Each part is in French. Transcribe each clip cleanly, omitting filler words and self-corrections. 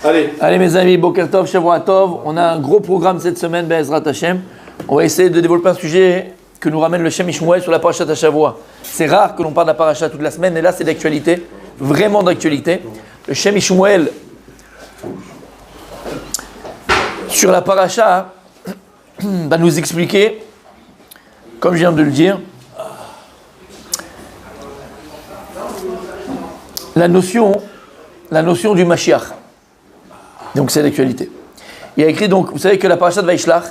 Allez mes amis, Boker Tov, Shavua Tov. On a un gros programme cette semaine, Be'ezrat Hashem. On va essayer de développer un sujet que nous ramène le Shem Ishmuel sur la parashat Shavua. C'est rare que l'on parle de la parashat toute la semaine, et là c'est d'actualité, vraiment d'actualité. Le Shem Ishmuel sur la parasha va nous expliquer, comme je viens de le dire, la notion du Mashiach. Donc c'est l'actualité. Il a écrit donc, vous savez que la parashat Vaishlach,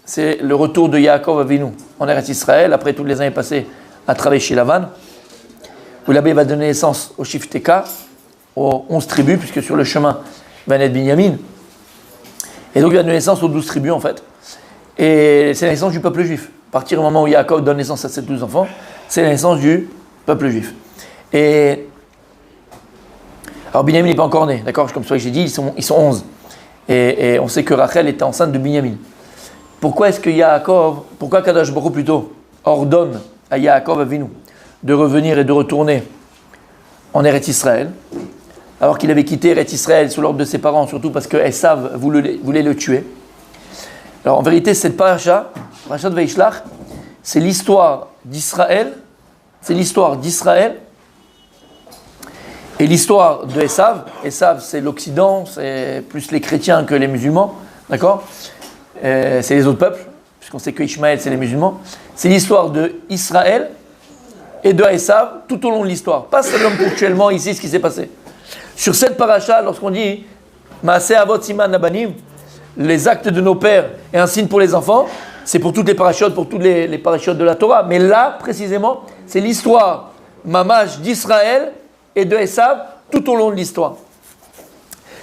c'est le retour de Yaakov Avinu en Eretz Israël, après toutes les années passées à travailler chez Lavan, où l'abbé va donner naissance au Shifteka, aux 11 tribus, puisque sur le chemin va naître Binyamin. Et donc il va donner naissance aux 12 tribus en fait. Et c'est la naissance du peuple juif. À partir du moment où Yaakov donne naissance à ces 12 enfants, c'est la naissance du peuple juif. Et alors Binyamin n'est pas encore né, d'accord? Comme ça j'ai dit, ils sont 11. Et on sait que Rachel était enceinte de Binyamin. Pourquoi est-ce que pourquoi Kadosh Baruch Hu plutôt ordonne à Yaakov Avinu de revenir et de retourner en Eretz Israël, alors qu'il avait quitté Eretz Israël sous l'ordre de ses parents, surtout parce que Esav voulait le tuer? Alors en vérité, cette parasha de Vaishlach, c'est l'histoire d'Israël, et l'histoire de Esav. Esav, c'est l'Occident, c'est plus les chrétiens que les musulmans, d'accord? C'est les autres peuples, puisqu'on sait que Ishmaël, c'est les musulmans. C'est l'histoire de Israël et de Esav tout au long de l'histoire. Pas seulement ponctuellement ici ce qui s'est passé. Sur cette paracha, lorsqu'on dit Maaseh Avot Siman Abanim, les actes de nos pères et un signe pour les enfants, c'est pour toutes les parachutes, pour toutes les parachutes de la Torah. Mais là, précisément, c'est l'histoire mamash d'Israël et de Esav tout au long de l'histoire.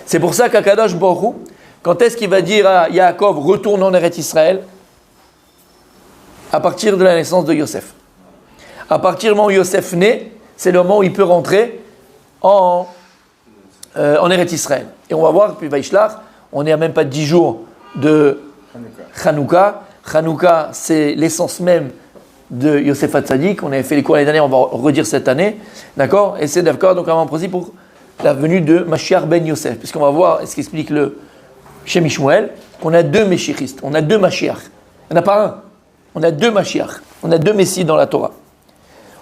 C'est pour ça qu'Akadosh Baruch Hu, quand est-ce qu'il va dire à Yaakov retourne en Eretz Israël? À partir de la naissance de Yosef. À partir du moment où Yosef naît, c'est le moment où il peut rentrer en Eretz Israël. Et on va voir, puis Vaishlach, on n'est à même pas 10 jours de Hanouka. Hanouka, c'est l'essence même de Yosef Hatzadik. On avait fait les cours l'année dernière, on va redire cette année. D'accord? Et c'est d'accord, donc un moment précis pour la venue de Mashiach ben Yosef. Puisqu'on va voir ce qu'explique le Shem Ishmuel, qu'on a deux Meshiachistes, on a deux Mashiach. Il n'y en a pas un, on a deux Mashiach. On a deux Messies dans la Torah.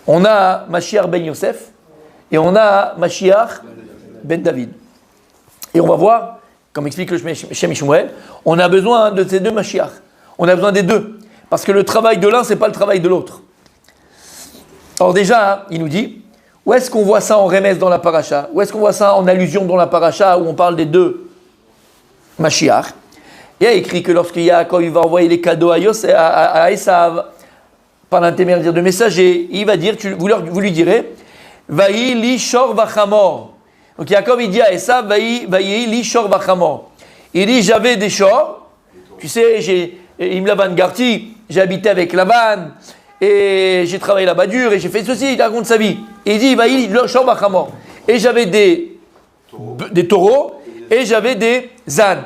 On a Mashiach ben Yosef et on a Mashiach ben David. Et on va voir, comme explique le Shem Ishmuel, on a besoin de ces deux Mashiach. On a besoin des deux. Parce que le travail de l'un, ce n'est pas le travail de l'autre. Alors déjà, il nous dit, où est-ce qu'on voit ça en remèze dans la paracha? Où est-ce qu'on voit ça en allusion dans la paracha où on parle des deux Mashiach? Il y a écrit que lorsque Yaakov il va envoyer les cadeaux à Esav par l'intermédiaire de messagers, il va dire, vous lui direz, Vaï li shor vachamor. Donc Yaakov il dit à Esav, Vaï li shor vachamor. Il dit, j'avais des shors, tu sais, Imlavan Garti, j'ai habité avec Lavan, et j'ai travaillé là-bas dur, et j'ai fait ceci, il raconte sa vie. Et il dit, Vaï li shor vachamor. Et j'avais des taureaux, et j'avais des ânes.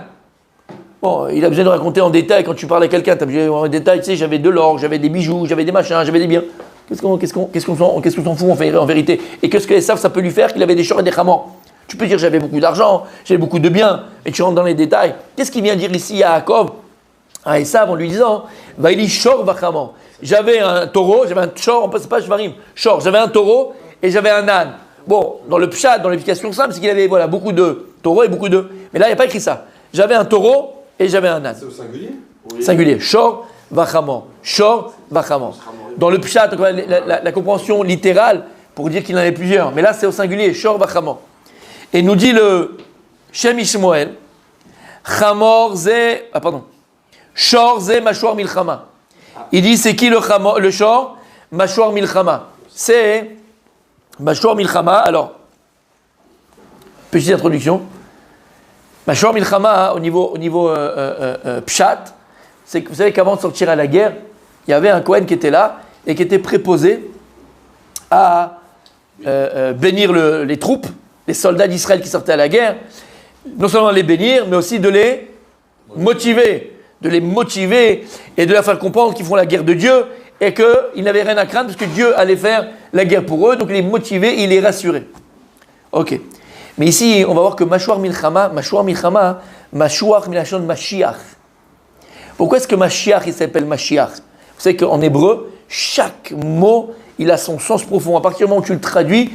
Bon, il a besoin de raconter en détail quand tu parles à quelqu'un, tu as besoin de voir en détail, tu sais, j'avais de l'or, j'avais des bijoux, j'avais des machins, j'avais des biens. Qu'est-ce qu'on s'en fout en vérité? Et qu'est-ce que Esav ça peut lui faire qu'il avait des chors et des chamans? Tu peux dire j'avais beaucoup d'argent, j'avais beaucoup de biens, et tu rentres dans les détails. Qu'est-ce qu'il vient dire ici à Yaakov, à Esav en lui disant, Vaïli shor vachaman. J'avais un taureau, j'avais un shor, on passe pas shvarim, shor, j'avais un taureau et j'avais un âne. Bon, dans le pshat, dans l'explication simple, c'est qu'il avait beaucoup de taureaux et beaucoup de. Mais là, il n'y a pas écrit ça. J'avais un taureau et j'avais un âne. C'est au singulier? Oui. Singulier. Shor, vachaman. Shor, vachaman. Dans le pshat, la compréhension littérale, pour dire qu'il en avait plusieurs. Mais là, c'est au singulier. Shor, vachaman. Et nous dit le Shem Ishmuel, Shor ze mashwar milchama. Il dit, c'est qui le shor? Mashwar milchama. C'est mashwar milchama. Alors, petite introduction. Mashwar milchama, au niveau pshat, c'est que vous savez qu'avant de sortir à la guerre, il y avait un Kohen qui était là et qui était préposé à bénir les troupes, les soldats d'Israël qui sortaient à la guerre, non seulement les bénir, mais aussi de les motiver et de leur faire comprendre qu'ils font la guerre de Dieu et qu'ils n'avaient rien à craindre parce que Dieu allait faire la guerre pour eux, donc il les motivait, il les rassurait. Ok. Mais ici, on va voir que Mashuach Milchama, Mashuach Milachon Mashiach. Pourquoi est-ce que Mashiach, il s'appelle Mashiach? Vous savez qu'en hébreu, chaque mot, il a son sens profond. À partir du moment où tu le traduis,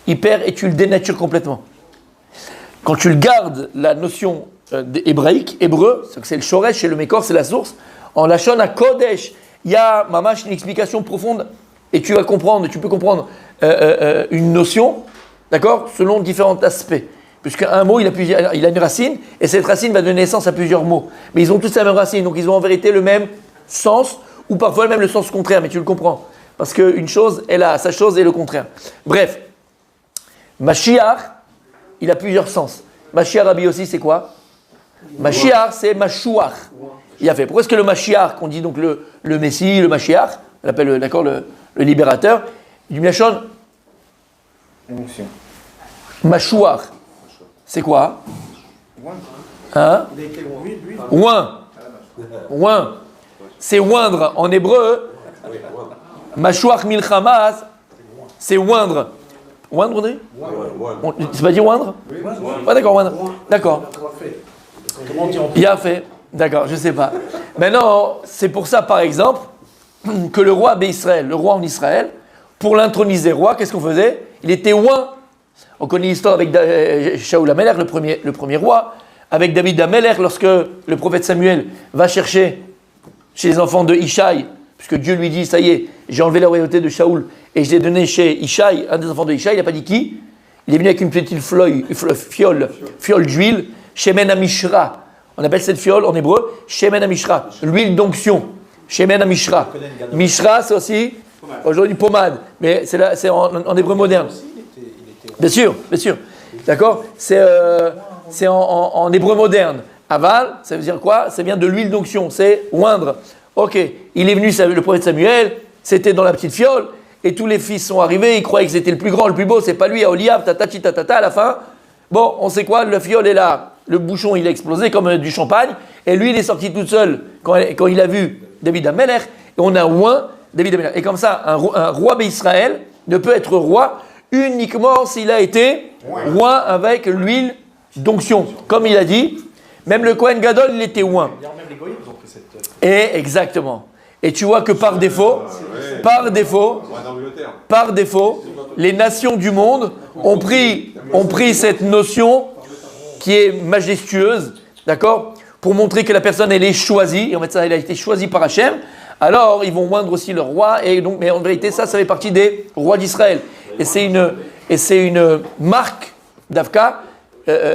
il perd et tu le dénatures complètement. Quand tu le gardes, la notion hébraïque, hébreu, c'est le shoresh, c'est le mekor, c'est la source. En Lachon à Kodesh, il y a mamash une explication profonde et tu vas comprendre, tu peux comprendre une notion, d'accord, selon différents aspects. Puisqu'un mot, il a une racine et cette racine va donner naissance à plusieurs mots. Mais ils ont tous la même racine, donc ils ont en vérité le même sens ou parfois même le sens contraire, mais tu le comprends. Parce qu'une chose, elle a sa chose et le contraire. Bref, Mashiach, il a plusieurs sens. Mashiach Rabbi aussi, c'est quoi? Mashiach, c'est Mashuach. Il a fait. Pourquoi est-ce que le Mashiach, qu'on dit donc le Messie, le Mashiach, on l'appelle d'accord, le libérateur, du Milachon Mashuach, c'est quoi? Hein? Oin. Oin. C'est oindre. En hébreu, Mashuach Milchama, c'est oindre. Oindre, on dit? C'est pas dire oindre? Ouais, d'accord, oindre. D'accord. Il a fait. D'accord, je ne sais pas. Maintenant, c'est pour ça, par exemple, que le roi d'Israël, le roi en Israël, pour l'introniser roi, qu'est-ce qu'on faisait? Il était oint. On connaît l'histoire avec Shaoul Amelech, le premier roi, avec David Amelech, lorsque le prophète Samuel va chercher chez les enfants de Ishaï, puisque Dieu lui dit, ça y est, j'ai enlevé la royauté de Shaoul, et je l'ai donné chez Ishaï, un des enfants de Ishaï, il n'a pas dit qui. Il est venu avec une petite fiole d'huile, Shemen Amishra. On appelle cette fiole en hébreu Shemen Amishra, l'huile d'onction. Shemen Amishra. Mishra, c'est aussi aujourd'hui pommade, mais c'est en hébreu moderne. Bien sûr. D'accord? C'est en hébreu moderne. Aval, ça veut dire quoi? Ça vient de l'huile d'onction, c'est oindre. Ok, il est venu, le prophète Samuel, c'était dans la petite fiole, et tous les fils sont arrivés, ils croyaient que c'était le plus grand, le plus beau, c'est pas lui, à Oliab, tatata, à la fin. Bon, on sait quoi? La fiole est là. Le bouchon, il a explosé comme du champagne. Et lui, il est sorti tout seul quand il a vu David Amelech. Et on a oint David Amelech. Et comme ça, un roi d'Israël ne peut être roi uniquement s'il a été oint avec l'huile d'onction. Comme il a dit, même le Kohen Gadol, il était oint. Et exactement. Et tu vois que par défaut, les nations du monde ont pris cette notion qui est majestueuse, d'accord, pour montrer que la personne, elle est choisie, et en fait, ça, elle a été choisie par Hachem. Alors, ils vont oindre aussi le roi, et donc, mais en vérité, ça fait partie des rois d'Israël. Et c'est une marque d'Avka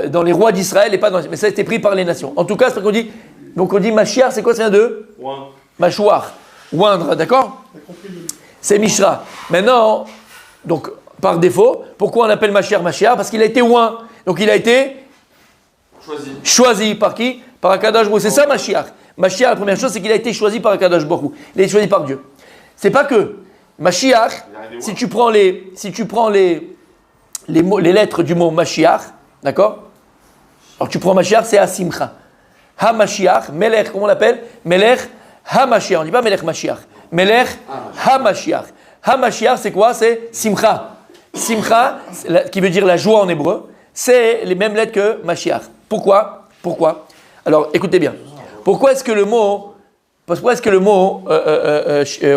dans les rois d'Israël, et pas dans, mais ça a été pris par les nations. En tout cas, c'est ce qu'on dit. Donc, on dit Mashiach, c'est quoi? Ça vient de Mashuach, oindre, d'accord? C'est Mishra. Maintenant, donc, par défaut, pourquoi on appelle Mashiach Mashiach? Parce qu'il a été oint. Donc, il a été choisi par qui? Par Akadosh Baruch Hu. C'est ça Mashiach. Mashiach, la première chose, c'est qu'il a été choisi par Akadosh Baruch Hu. Il a été choisi par Dieu. C'est pas que Mashiach, si tu prends les lettres du mot Mashiach, d'accord? Alors tu prends Mashiach, c'est Asimcha. Ha-Mashiach, Melech, comment on l'appelle? Melech Ha-Mashiach. On ne dit pas Melech Mashiach. Melech Ha-Mashiach. Ha-Mashiach, c'est quoi? C'est Simcha. Simcha, qui veut dire la joie en hébreu, c'est les mêmes lettres que Mashiach. Pourquoi? Alors, écoutez bien. Pourquoi est-ce que le mot,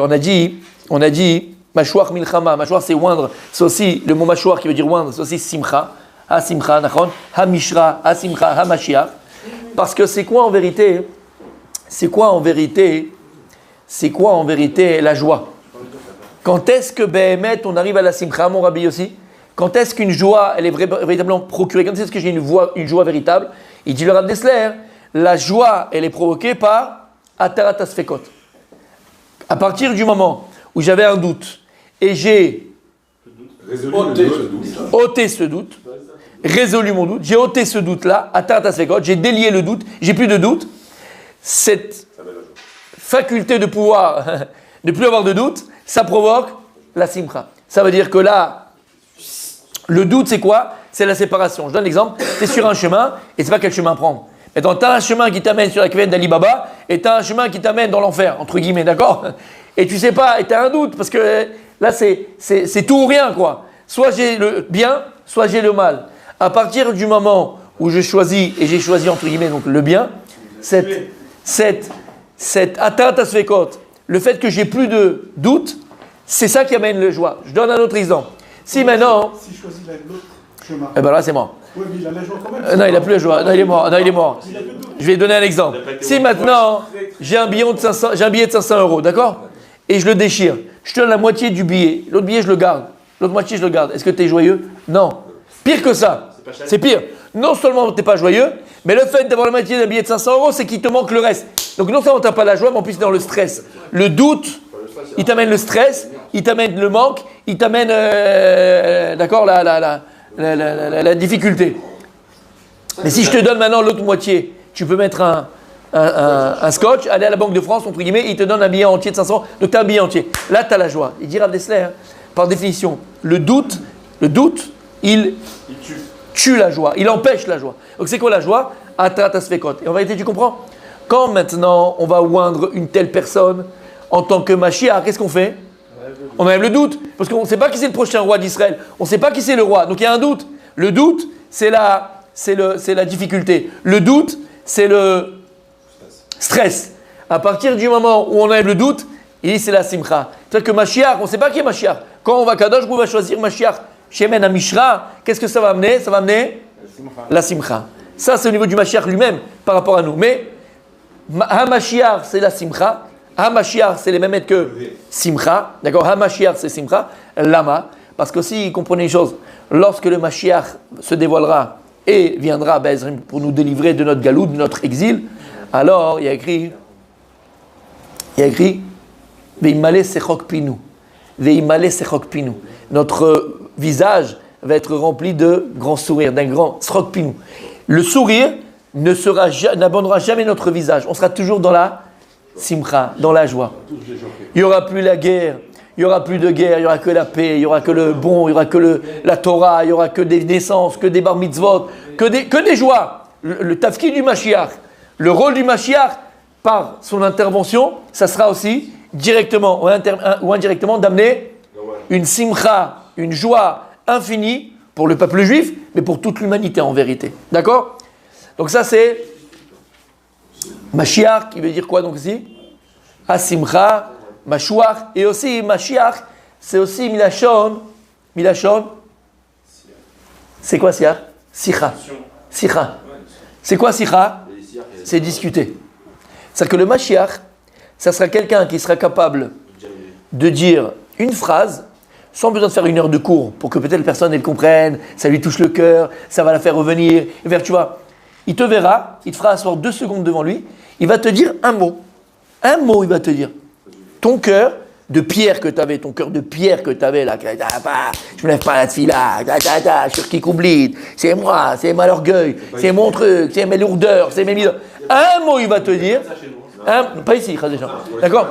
on a dit, Mashuach Milchama, Mashuach c'est oindre, c'est aussi le mot Mashuach qui veut dire oindre, c'est aussi Simcha, Ha-Simcha, Nachon, Ha-Mishra, Ha-Simcha, Ha-Mashiach. Parce que c'est quoi en vérité la joie? Quand est-ce que Behemet, on arrive à la Simcha, mon Rabbi aussi? Quand est-ce qu'une joie, elle est véritablement procurée? Quand est-ce que j'ai une joie véritable? Il dit le Rav Dessler, la joie, elle est provoquée par Atarat Asfekot. À partir du moment où j'avais un doute et j'ai ôté ce doute, résolu mon doute, j'ai ôté ce doute-là, Atarat Asfekot, j'ai délié le doute, j'ai plus de doute, cette faculté de pouvoir ne plus avoir de doute, ça provoque la simcha. Ça veut dire que là, le doute, c'est quoi? C'est la séparation. Je donne l'exemple. Tu es sur un chemin et tu ne sais pas quel chemin prendre. Maintenant, tu as un chemin qui t'amène sur la caverne d'Ali Baba et tu as un chemin qui t'amène dans l'enfer, entre guillemets, d'accord? Et tu ne sais pas, et tu as un doute parce que là, c'est tout ou rien, quoi. Soit j'ai le bien, soit j'ai le mal. À partir du moment où je choisis, et j'ai choisi entre guillemets donc le bien, cette atteinte à Svekot, le fait que j'ai plus de doute, c'est ça qui amène le joie. Je donne un autre exemple. Si maintenant... Si je choisis l'autre chemin. Eh ben là, c'est mort. Oui, mais il a la joie quand même. Non, il n'a plus la joie. Non, il est mort. Non, il est mort. Je vais donner un exemple. Si maintenant, j'ai un billet de 500 euros, d'accord? Et je le déchire. Je te donne la moitié du billet. L'autre billet, je le garde. L'autre moitié, je le garde. Est-ce que tu es joyeux? Non. Pire que ça. C'est pire. Non seulement tu n'es pas joyeux, mais le fait d'avoir la moitié d'un billet de 500 euros, c'est qu'il te manque le reste. Donc non seulement tu n'as pas la joie, mais en plus tu es dans le stress. Le doute, il t'amène le stress, il t'amène le manque, il t'amène d'accord, la difficulté. Mais si je te donne maintenant l'autre moitié, tu peux mettre un scotch, aller à la Banque de France, entre guillemets, il te donne un billet entier de 500, donc tu as un billet entier. Là, tu as la joie. Il dit Rav Dessler, par définition, le doute, il tue la joie, il empêche la joie. Donc c'est quoi la joie? Atat asfekot. Et en vérité, tu comprends? Quand maintenant on va oindre une telle personne en tant que Mashiach, qu'est-ce qu'on fait? On enlève le doute. Parce qu'on ne sait pas qui c'est le prochain roi d'Israël. On ne sait pas qui c'est le roi. Donc il y a un doute. Le doute, c'est la difficulté. Le doute, c'est le stress. À partir du moment où on enlève le doute, il dit c'est la simcha. C'est-à-dire que Mashiach, on ne sait pas qui est Mashiach. Quand on va à Kadosh, on va choisir Mashiach. Shemen Amishra, qu'est-ce que ça va amener? Ça va amener la simcha. Ça, c'est au niveau du Mashiach lui-même par rapport à nous. Mais Ha-Mashiach, c'est la simcha. Ha-Mashiach, c'est les mêmes lettres que simcha. D'accord? Ha-Mashiach, c'est simcha. Lama. Parce que si, comprenez une chose, lorsque le Mashiach se dévoilera et viendra pour nous délivrer de notre galout, de notre exil, alors il y a écrit Veimale sechok pinu. Veimale sechok pinu. Notre visage va être rempli de grands sourires, d'un grand sechok pinu. Le sourire n'abandonnera jamais notre visage. On sera toujours dans la simcha, dans la joie. Il n'y aura plus la guerre, il n'y aura plus de guerre, il n'y aura que la paix, il n'y aura que le bon, il n'y aura que la Torah, il n'y aura que des naissances, que des bar mitzvot, que des joies. Le tafki du Mashiach, le rôle du Mashiach, par son intervention, ça sera aussi directement ou indirectement d'amener une simcha, une joie infinie pour le peuple juif, mais pour toute l'humanité en vérité. D'accord? Donc ça c'est Mashiach, qui veut dire quoi donc ici? Asimcha, Mashuach, et aussi Mashiach, c'est aussi Milachon, c'est quoi Siach? Sicha. C'est quoi Sicha? C'est discuter. C'est-à-dire que le Mashiach, ça sera quelqu'un qui sera capable de dire une phrase sans besoin de faire une heure de cours pour que peut-être la personne elle comprenne, ça lui touche le cœur, ça va la faire revenir. Et vers, tu vois, il te verra, il te fera asseoir 2 secondes devant lui, il va te dire un mot. Un mot, il va te dire. Ton cœur de pierre que tu avais, là, je me lève pas à la tefila, je suis Kikoublit, c'est moi, c'est mon orgueil, c'est mon truc, c'est mes lourdeurs, c'est mes mideurs. Un mot, il va te dire, pas ici, d'accord?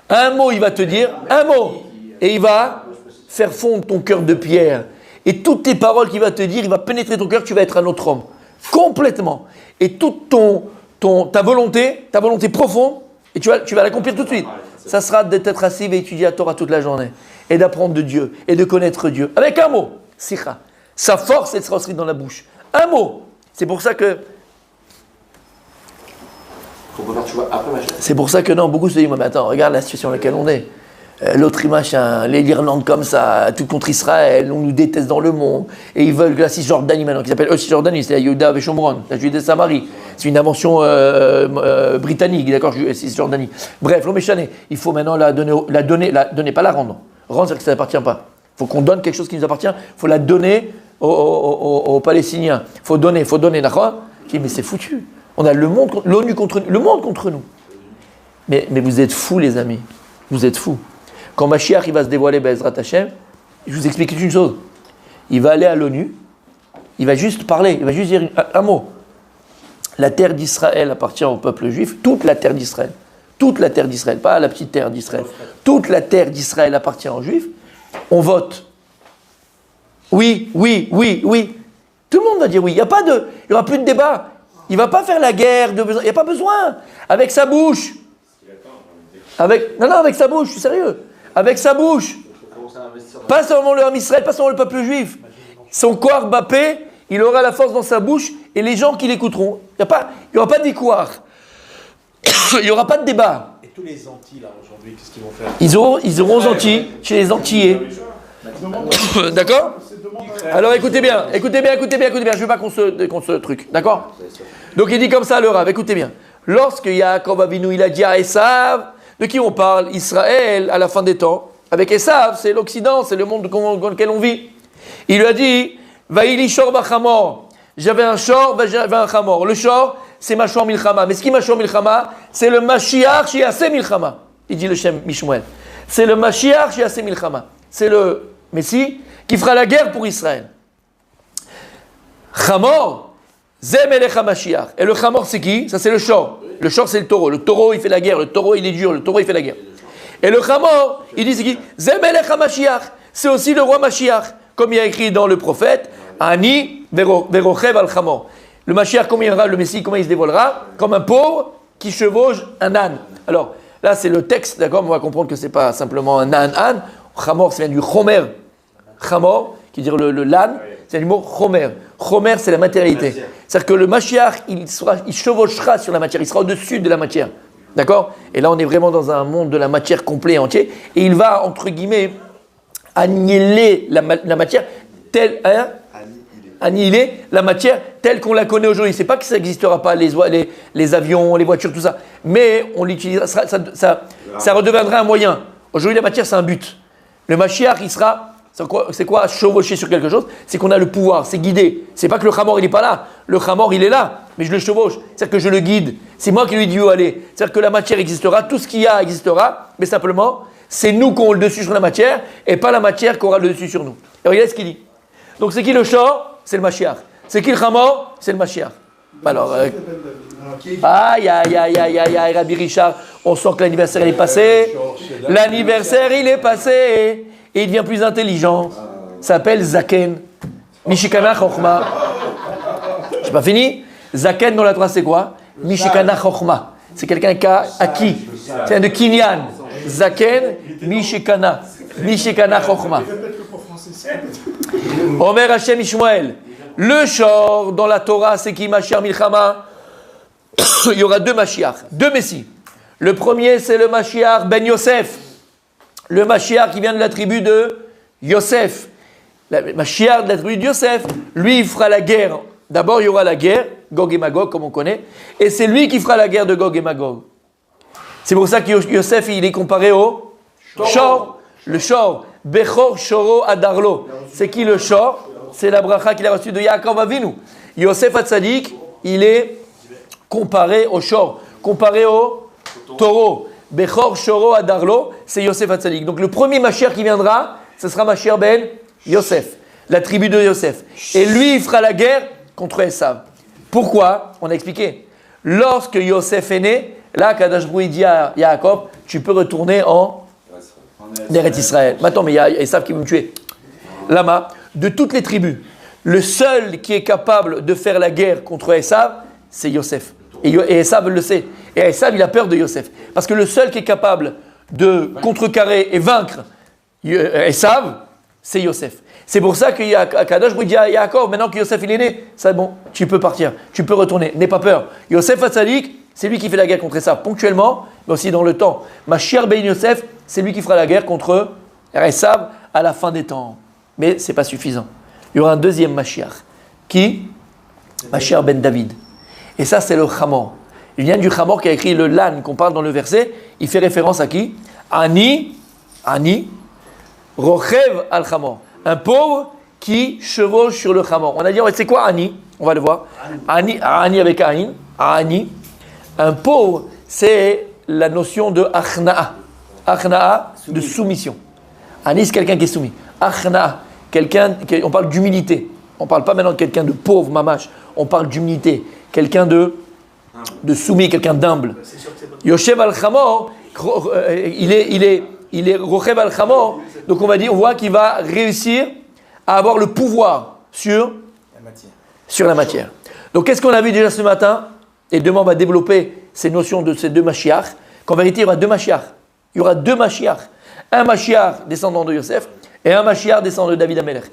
Un mot, il va te dire, un mot, et il va faire fondre ton cœur de pierre. Et toutes tes paroles qu'il va te dire, il va pénétrer ton cœur, tu vas être un autre homme. Complètement. Et toute ta volonté profonde, et tu vas l'accomplir tout de suite. Ça sera d'être assis et étudier la Torah toute la journée. Et d'apprendre de Dieu. Et de connaître Dieu. Avec un mot. Sicha. Sa force, elle sera inscrite dans la bouche. Un mot. C'est pour ça que... C'est pour ça que non, beaucoup se disent, mais attends, regarde la situation dans laquelle on est. L'autre image, l'Irlande comme ça, tout contre Israël, on nous déteste dans le monde, et ils veulent que la Cisjordanie maintenant, qui s'appelle Cisjordanie, c'est la Yehuda et Shomron, la Judée-Samarie, c'est une invention britannique, d'accord, Cisjordanie. Bref, l'Oméchané, il faut maintenant la donner, pas la rendre. Rendre, c'est que ça n'appartient pas. Il faut qu'on donne quelque chose qui nous appartient, il faut la donner aux Palestiniens. Il faut donner, d'accord? Mais c'est foutu. On a l'ONU contre nous. Mais vous êtes fous, les amis. Vous êtes fous. Quand Mashiach il va se dévoiler, Be'ezrat Hashem, je vous explique une chose. Il va aller à l'ONU, il va juste parler, il va juste dire un mot. La terre d'Israël appartient au peuple juif, toute la terre d'Israël, pas la petite terre d'Israël. Toute la terre d'Israël appartient aux juifs. On vote. Oui. Tout le monde va dire oui. Il n'y aura plus de débat. Il ne va pas faire la guerre de besoin. Il n'y a pas besoin. Avec sa bouche. Avec sa bouche, je suis sérieux. Avec sa bouche. Pas seulement le Ham Israël, pas seulement le peuple juif. Son corps bapé, il aura la force dans sa bouche et les gens qui l'écouteront. Il n'y aura pas d'icouar. Il n'y aura pas de débat. Et tous les Antilles, là, aujourd'hui, qu'est-ce qu'ils vont faire? Ils auront aux Antilles, chez les Antillais. D'accord? Alors écoutez bien. Je ne veux pas qu'on se truc. D'accord? Donc il dit comme ça le Rav, écoutez bien. Lorsque Yaakov Avinu, il a dit à Esav, de qui on parle? Israël, à la fin des temps. Avec Esav, c'est l'Occident, c'est le monde dans lequel on vit. Il lui a dit, Vaïli shor bachamor. J'avais un shor, j'avais un chamor. Le shor, c'est Mashor Milchama. Mais ce qui est Mashor Milchama, c'est le Mashiach Shiaseh Milchama. Il dit le Shem Mishmuel. C'est le Mashiach Shiaseh Milchama. C'est le Messie qui fera la guerre pour Israël. Chamor, Zem Elech HaMashiach. Et le Chamor, c'est qui? Ça, c'est le shor. Le shor, c'est le taureau. Le taureau, il fait la guerre. Le taureau, il est dur. Le taureau, il fait la guerre. Et le Chamor, il dit c'est qui? Zem Elech HaMashiach. C'est aussi le roi Mashiach. Comme il y a écrit dans le prophète, Ani Verochev al Chamor. Le Mashiach, comment il viendra, le Messie, comment il se dévoilera? Comme un pauvre qui chevauche un âne. Alors, là, c'est le texte, d'accord? On va comprendre que ce n'est pas simplement un âne. Chamor, ça vient du Chomer. Chamor, qui veut dire le l'âne, c'est du mot Chomer. Chomer, c'est la matérialité. C'est-à-dire que le Mashiach, il chevauchera sur la matière, il sera au-dessus de la matière. D'accord? Et là, on est vraiment dans un monde de la matière complet et entier. Et il va, entre guillemets, annihiler la matière telle. Annihiler la matière telle qu'on la connaît aujourd'hui. C'est pas que ça n'existera pas, les avions, les voitures, tout ça. Mais on l'utilisera, ça redeviendra un moyen. Aujourd'hui, la matière, c'est un but. Le Mashiach, il sera, c'est quoi chevaucher sur quelque chose? C'est qu'on a le pouvoir, c'est guider. C'est pas que le Chamor, il n'est pas là. Le Chamor, il est là, mais je le chevauche. C'est-à-dire que je le guide. C'est moi qui lui dis où aller. C'est-à-dire que la matière existera, tout ce qu'il y a existera, mais simplement, c'est nous qui aurons le dessus sur la matière et pas la matière qui aura le dessus sur nous. Et regardez ce qu'il dit. Donc, c'est qui le shor? C'est le Mashiach. C'est qui le Chamor? C'est le Mashiach. Alors, aïe, Rabbi Richard, on sent que l'anniversaire il est passé. L'anniversaire il est passé et il devient plus intelligent. Ça s'appelle Zaken. Mishikana Chochma. J'ai pas fini. Zaken dans la Torah c'est quoi? Mishikana Chochma. C'est quelqu'un qui a acquis. C'est un de Kinyan. Zaken, Mishikana. Mishikana Chochma. Omer Hashem Ishmael. Le shor dans la Torah, c'est qui? Mashiach Milchama. Il y aura deux Mashiach, deux Messies. Le premier, c'est le Mashiach Ben Yosef. Le Mashiach qui vient de la tribu de Yosef. Le Mashiach de la tribu de Yosef, lui, il fera la guerre. D'abord, il y aura la guerre, Gog et Magog, comme on connaît. Et c'est lui qui fera la guerre de Gog et Magog. C'est pour ça que Yosef, il est comparé au shor. Le shor. Bechor Shoro Adarlo. C'est qui le shor? C'est la bracha qu'il a reçue de Yaakov Avinu. Yosef Hatzadik, il est comparé au shor, comparé au taureau. Bechor Shoro Adarlo, c'est Yosef Hatzadik. Donc le premier Mashiach qui viendra, ce sera Mashiach Ben Yosef, la tribu de Yosef. Et lui, il fera la guerre contre Esav. Pourquoi? On a expliqué. Lorsque Yosef est né, là, Kadosh Baruch Hu dit à Yaakov, tu peux retourner en Eretz Israël. Maintenant, mais il y a Esav qui veut me tuer. Lama, de toutes les tribus, le seul qui est capable de faire la guerre contre Esav, c'est Yosef. Et Esav le sait. Et Esav, il a peur de Yosef. Parce que le seul qui est capable de contrecarrer et vaincre Esav, c'est Yosef. C'est pour ça qu'il y a Kadosh Baruch Hu dit à Yaakov, maintenant que Yosef il est né, c'est bon, tu peux partir, tu peux retourner, n'aie pas peur. Yosef Hatzadik, c'est lui qui fait la guerre contre Esav ponctuellement, mais aussi dans le temps. Mashiach Ben Yosef, c'est lui qui fera la guerre contre Esav à la fin des temps. Mais ce n'est pas suffisant. Il y aura un deuxième Mashiach. Qui? Mashiach Ben David. Et ça, c'est le Chamor. Il vient du Chamor qui a écrit le Lan qu'on parle dans le verset. Il fait référence à qui? Ani, Rochev al Chamor. Un pauvre qui chevauche sur le Chamor. On a dit, c'est quoi Ani? On va le voir. Ani avec Aïn. Ani. Un pauvre, c'est la notion de Achna'a. Achna'a, de soumission. Ani, c'est quelqu'un qui est soumis. Achna'a. On parle d'humilité. On ne parle pas maintenant de quelqu'un de pauvre, mamache. On parle d'humilité. Quelqu'un de soumis, quelqu'un d'humble. Yoshev al-Chamor, il est Rochev al-Chamor. Donc on voit qu'il va réussir à avoir le pouvoir sur la matière. Donc qu'est-ce qu'on a vu déjà ce matin? Et demain on va développer ces notions de ces deux Mashiach. Qu'en vérité il y aura deux Mashiach. Il y aura deux Mashiach. Un Mashiach descendant de Yosef et un Mashiach descendant de David Amelech.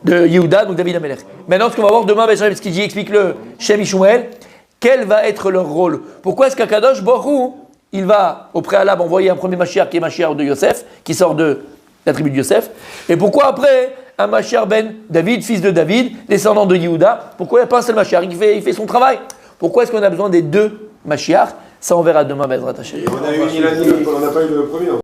de Yehuda, donc David Amelech. Maintenant, ce qu'on va voir demain, ce qu'il dit, explique le Shem Ishmael, quel va être leur rôle? Pourquoi est-ce qu'Akadosh Baruch Hu, il va au préalable envoyer un premier Mashiach qui est Mashiach de Yosef, qui sort de la tribu de Yosef, et pourquoi après un Mashiach ben David, fils de David, descendant de Yehuda? Pourquoi il n'y a pas un seul Mashiach? Il fait son travail. Pourquoi est-ce qu'on a besoin des deux Mashiach? Ça on verra demain, Bezrat Hashem. On n'a pas eu le premier.